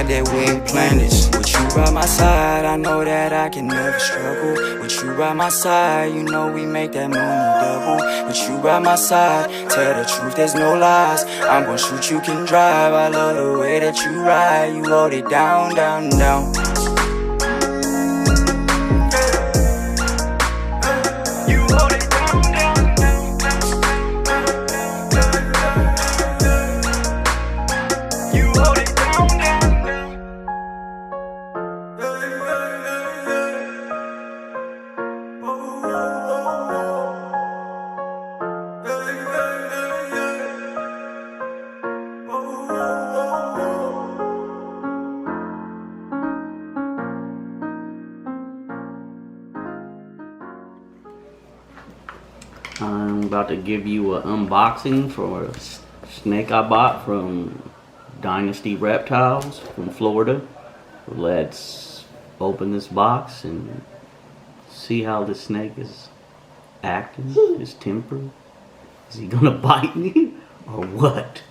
like that we ain't planets. With you by my side, I know that I can never struggle. With you by my side, you know we make that money double. With you by my side, tell the truth, there's no lies. I'm gon' shoot, you can drive. I love the way that you ride. You hold it down, down, down. I'm about to give you an unboxing for a snake I bought from Dynasty Reptiles from Florida. Let's open this box and see how the snake is acting, his temper. Is he gonna bite me or what?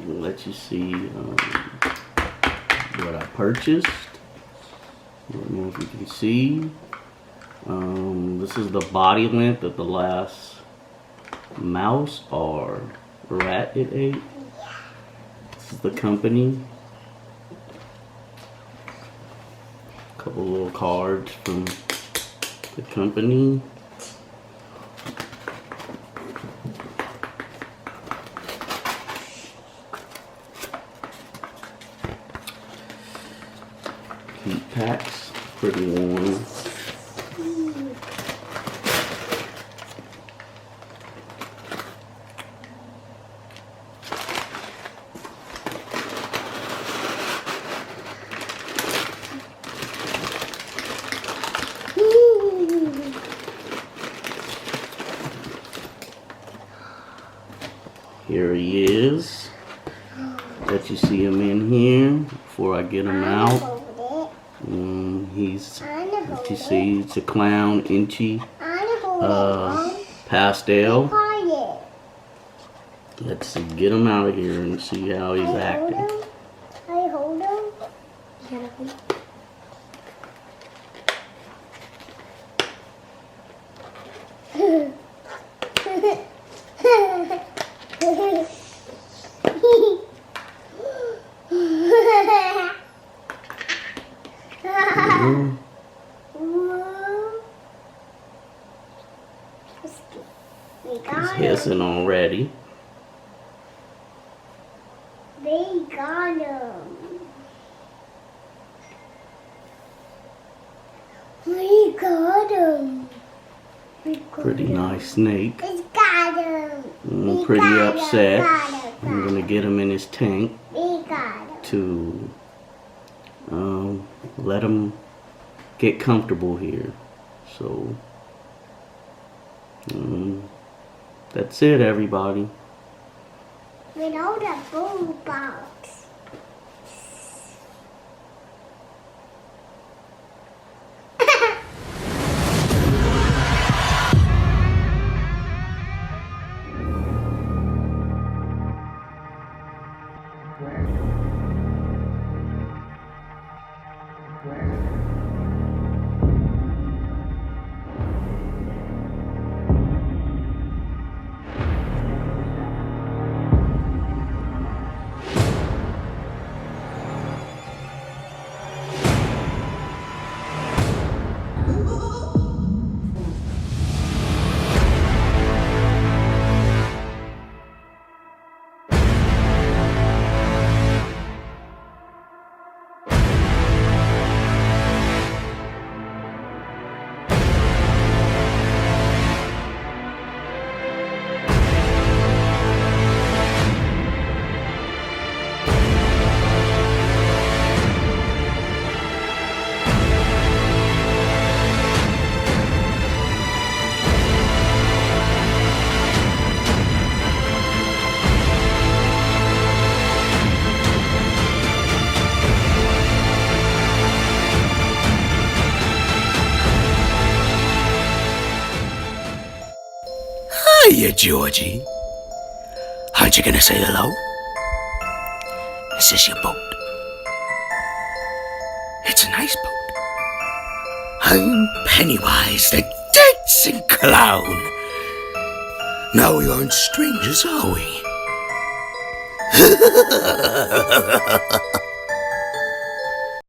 Let you see what I purchased. I don't know if you can see. This is the body length of the last mouse or rat it ate. This is the company. A couple little cards from the company. Heat packs, pretty warm. Here he is. Let you see him in here before I get him out. He's, let you see, it's a clown, ENCHI, pastel. Let's get him out of here and see how he's acting. I hold him. He's hissing already. They got him. We got him. Pretty nice snake. We got him. Pretty upset. I'm gonna get him in his tank We got him. to let him get comfortable here. So that's it, everybody. We know the food box. Georgie, aren't you gonna say hello? Is this your boat? It's a nice boat. I'm Pennywise, the dancing clown. Now we aren't strangers, are we?